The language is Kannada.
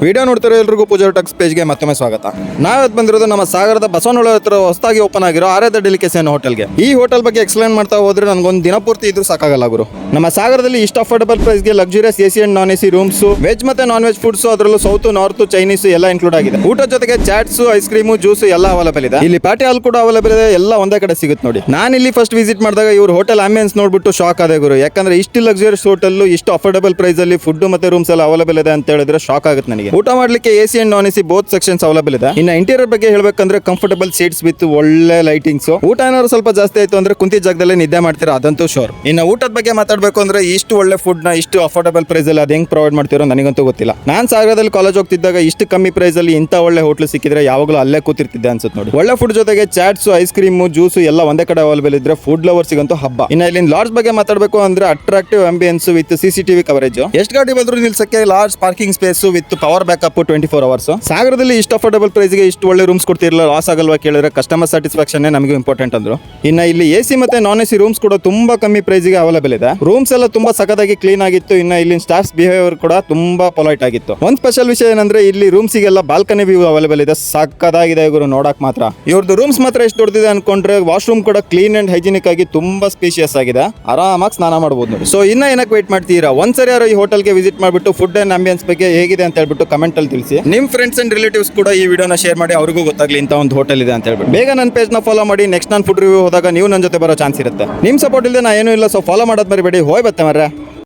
ವಿಡಿಯೋ ನೋಡ್ತಿರೋ ಎಲ್ರಿಗೂ ಪೂಜಾ ಟಕ್ಸ್ ಪೇಜ್ಗೆ ಮತ್ತೊಮ್ಮೆ ಸ್ವಾಗತ. ನಾವತ್ತು ಬಂದಿರೋದು ನಮ್ಮ ಸಾಗರದ ಬಸವನಹಳ್ಳಿ ಹತ್ರ ಹೊಸದಾಗಿ ಓಪನ್ ಆಗಿರೋ ಆರಾಧ್ಯ ಡೆಲಿಕೇಶನ್ ಹೋಟೆಲ್ಗೆ. ಈ ಹೋಟೆಲ್ ಬಗ್ಗೆ ಎಕ್ಸ್ಪ್ಲೈನ್ ಮಾಡ್ತಾ ಹೋದ್ರೆ ನನಗೊಂದು ದಿನ ಪೂರ್ತಿ ಇದ್ರೂ ಸಾಕಾಗಲ್ಲ ಗುರು. ನಮ್ಮ ಸಾಗರದಲ್ಲಿ ಇಷ್ಟು ಅಫೋರ್ಡಬಲ್ ಪ್ರೈಸ್ಗೆ luxurious AC and non AC rooms, veg ಮತ್ತೆ ನಾನ್ ವೆಜ್ ಫುಡ್ಸ್, ಅದರಲ್ಲೂ ಸೌತ್ ನಾರ್ತ್ ಚೈನೀಸ್ ಎಲ್ಲ ಇನ್ಕ್ಲೂಡ್ ಆಗಿದೆ. ಊಟದ ಜೊತೆಗೆ ಚಾಟ್ಸ್, ಐಸ್ ಕ್ರೀಮು, ಜ್ಯೂಸ್ ಎಲ್ಲ ಅವೈಲೇಬಲ್ ಇದೆ. ಇಲ್ಲಿ ಪಾರ್ಟಿ ಹಾಲ್ ಕೂಡ ಅವೈಲೇಬಲ್ ಇದೆ. ಎಲ್ಲ ಒಂದೇ ಕಡೆ ಸಿಗುತ್ತೆ ನೋಡಿ. ನಾನು ಇಲ್ಲಿ ಫಸ್ಟ್ ವಿಸಿಟ್ ಮಾಡಿದಾಗ ಇವ್ರ ಹೋಟೆಲ್ ಆಂಬಿಯನ್ಸ್ ನೋಡ್ಬಿಟ್ಟು ಶಾಕ್ ಆದೆ ಗುರು. ಯಾಕಂದ್ರೆ ಇಷ್ಟು ಲಕ್ಸುರಿಯಸ್ ಹೋಟೆಲ್ ಇಷ್ಟು ಅಫೋರ್ಡಬಲ್ ಪ್ರೈಸ್ ಅಲ್ಲಿ ಫುಡ್ ಮತ್ತೆ ರೂಮ್ಸ್ ಎಲ್ಲ ಅವೈಲೇಬಲ್ ಇದೆ ಅಂತ ಹೇಳಿದ್ರೆ ಶಾಕ್ ಆಗುತ್ತೆ ನನಗೆ. ಊಟ ಮಾಡ್ಲಿಕ್ಕೆ AC and non AC both sections available ಇದೆ. ಇನ್ನು ಇಂಟೀರಿಯರ್ ಬಗ್ಗೆ ಹೇಳ್ಬೇಕಂದ್ರೆ ಕಂಫರ್ಟಬಲ್ ಸೀಟ್ಸ್ ವಿತ್ ಒಳ್ಳೆ ಲೈಟಿಂಗ್ಸ್. ಊಟ ಏನಾದ್ರು ಸ್ವಲ್ಪ ಜಾಸ್ತಿ ಆಯ್ತು ಅಂದ್ರೆ ಕುಂತಿ ಜಾಗದಲ್ಲೇ ನಿದ್ದೆ ಮಾಡ್ತೀರಾ, ಅದಂತೂ ಶೋರ್. ಇನ್ನು ಊಟದ ಬಗ್ಗೆ ಮಾತಾಡಬೇಕು ಅಂದ್ರೆ ಇಷ್ಟು ಒಳ್ಳೆ ಫುಡ್ ನ ಇಷ್ಟು ಅಫೋರ್ಡಬಲ್ ಪ್ರೈಸ್ ಅಲ್ಲಿ ಅದು ಹೆಂಗ್ ಪ್ರೊವೈಡ್ ಮಾಡ್ತಿರೋ ನನಗಂತೂ ಗೊತ್ತಿಲ್ಲ. ನಾನು ಸಾಗರದಲ್ಲಿ ಕಾಲೇಜ್ ಹೋಗ್ತಿದ್ದಾಗ ಇಷ್ಟು ಕಮ್ಮಿ ಪ್ರೈಸ್ ಅಲ್ಲಿ ಇಂಥ ಒಳ್ಳೆ ಹೋಟ್ಲು ಸಿಕ್ಕಿದ್ರೆ ಯಾವಾಗಲೂ ಅಲ್ಲೇ ಕೂತಿರ್ತಿದ್ದೆ ಅನ್ಸುತ್ತೆ ನೋಡಿ. ಒಳ್ಳೆ ಫುಡ್ ಜೊತೆಗೆ ಚಾಟ್ಸ್, ಐಸ್ ಕ್ರೀಮ್, ಜ್ಯೂಸ್ ಎಲ್ಲ ಒಂದೇ ಕಡೆ ಅವೈಲೇಬಲ್ ಇದ್ರೆ ಫುಡ್ ಲವರ್ಸಿಗಂತೂ ಹಬ್ಬ. ಇನ್ನು ಇಲ್ಲಿನ ಲಾಡ್ಜ್ ಬಗ್ಗೆ ಮಾತಾಡಬೇಕು ಅಂದ್ರೆ attractive ambience with CCTV coverage. ಎಷ್ಟು ಗಾಡಿ ಬಂದ್ರು ನಿಲ್ಸಕ್ಕೆ large parking space with power backup 24 hours. ಸಾಗರದಲ್ಲಿ ಇಷ್ಟು ಅಫೋರ್ಡಬಲ್ ಪ್ರೈಸ್ಗೆ ಇಷ್ಟು ಒಳ್ಳೆ ರೂಮ್ಸ್ ಕೊಡ್ತಿರಲ್ಲ, ಲಾಸ್ ಆಗಲ್ವಾ ಕೇಳಿದ್ರೆ ಕಸ್ಟಮರ್ ಸ್ಯಾಟಿಸ್ಫ್ಯಾಕ್ಷನ್ ನಮಗೆ ಇಂಪಾರ್ಟೆಂಟ್ ಅಂದ್ರು. ಇನ್ನು ಇಲ್ಲಿ ಎಸಿ ಮತ್ತೆ ನಾನ್ ಎಸಿ ರೂಮ್ಸ್ ಕೂಡ ತುಂಬಾ ಕಮ್ಮಿ ಪ್ರೈಸ್ಗೆ ಅವೈಲೇಬಲ್ ಇದೆ. ರೂಮ್ಸ್ ಎಲ್ಲ ತುಂಬಾ ಸಖತ್ತಾಗಿ ಕ್ಲೀನ್ ಆಗಿತ್ತು. ಇನ್ನು ಇಲ್ಲಿನ ಸ್ಟಾಫ್ಸ್ ಬಿಹೇವಿಯರ್ ಕೂಡ ತುಂಬಾ ಪೊಲೈಟ್ ಆಗಿತ್ತು. ಒಂದು ಸ್ಪೆಷಲ್ ವಿಷಯ ಏನಂದ್ರೆ ಇಲ್ಲಿ ರೂಮ್ಸಿಗೆಲ್ಲ ಬಾಲ್ಕನಿ ವ್ಯೂ ಅವೈಲೇಬಲ್ ಇದೆ. ಸಖತ್ತಾಗಿದೆ ಗುರು, ನೋಡಕ್ ಮಾತ್ರ. ಇವ್ರದ್ದು ರೂಮ್ಸ್ ಮಾತ್ರ ಎಷ್ಟು ದೊಡ್ಡದಿದೆ ಅನ್ಕೊಂಡ್ರೆ ವಾಶ್ರೂಮ್ ಕೂಡ ಕ್ಲೀನ್ ಅಂಡ್ ಹೈಜಿನಿಕ್ ಆಗಿ ತುಂಬಾ ಸ್ಪೇಷಿಯಸ್ ಆಗಿದೆ. ಆರಾಮಾಗಿ ಸ್ನಾನ ಮಾಡಬಹುದು ನೋಡಿ. ಸೊ ಇನ್ನ ಏನಕ್ಕೆ ವೇಟ್ ಮಾಡ್ತೀರಾ, ಒಂದ್ಸರಿ ಯಾರು ಈ ಹೋಟೆಲ್ಗೆ ವಿಸಿಟ್ ಮಾಡ್ಬಿಟ್ಟು ಫುಡ್ ಅಂಡ್ ಆಂಬಿಯನ್ಸ್ ಬಗ್ಗೆ ಹೇಗಿದೆ ಅಂತ ಹೇಳ್ಬಿಟ್ಟು ಕಮೆಂಟ್ ಅಲ್ಲಿ ತಿಳಿಸಿ. ನಿಮ್ ಫ್ರೆಂಡ್ಸ್ ಅಂಡ್ ರಿಲೇಟಿವ್ಸ್ ಕೂಡ ಈ ವಿಡಿಯೋನ ಶೇರ್ ಮಾಡಿ, ಅವ್ರಿಗೂ ಗೊತ್ತಾಗ್ಲಿ ಇಂಥ ಒಂದು ಹೋಟೆಲ್ ಇದೆ ಅಂತ ಹೇಳ್ಬಿಟ್ಟು. ಬೇಗ ನನ್ನ ಪೇಜ್ ನ ಫಾಲೋ ಮಾಡಿ. ನೆಕ್ಸ್ಟ್ ನಾನು ಫುಡ್ ರಿವ್ಯೂ ಹೋದಾಗ ನೀವು ನನ್ನ ಜೊತೆ ಬರೋ ಚಾನ್ಸ್ ಇರುತ್ತೆ. ನಿಮ್ ಸಪೋರ್ಟ್ ಇಲ್ಲದೆ ನಾ ಏನೂ ಇಲ್ಲ. ಸೊ ಫಾಲೋ ಮಾಡೋದು ಮರಿಬೇಡಿ. ಹೋಯ್ ಬತ್ತೆ ಮರ್ರೆ.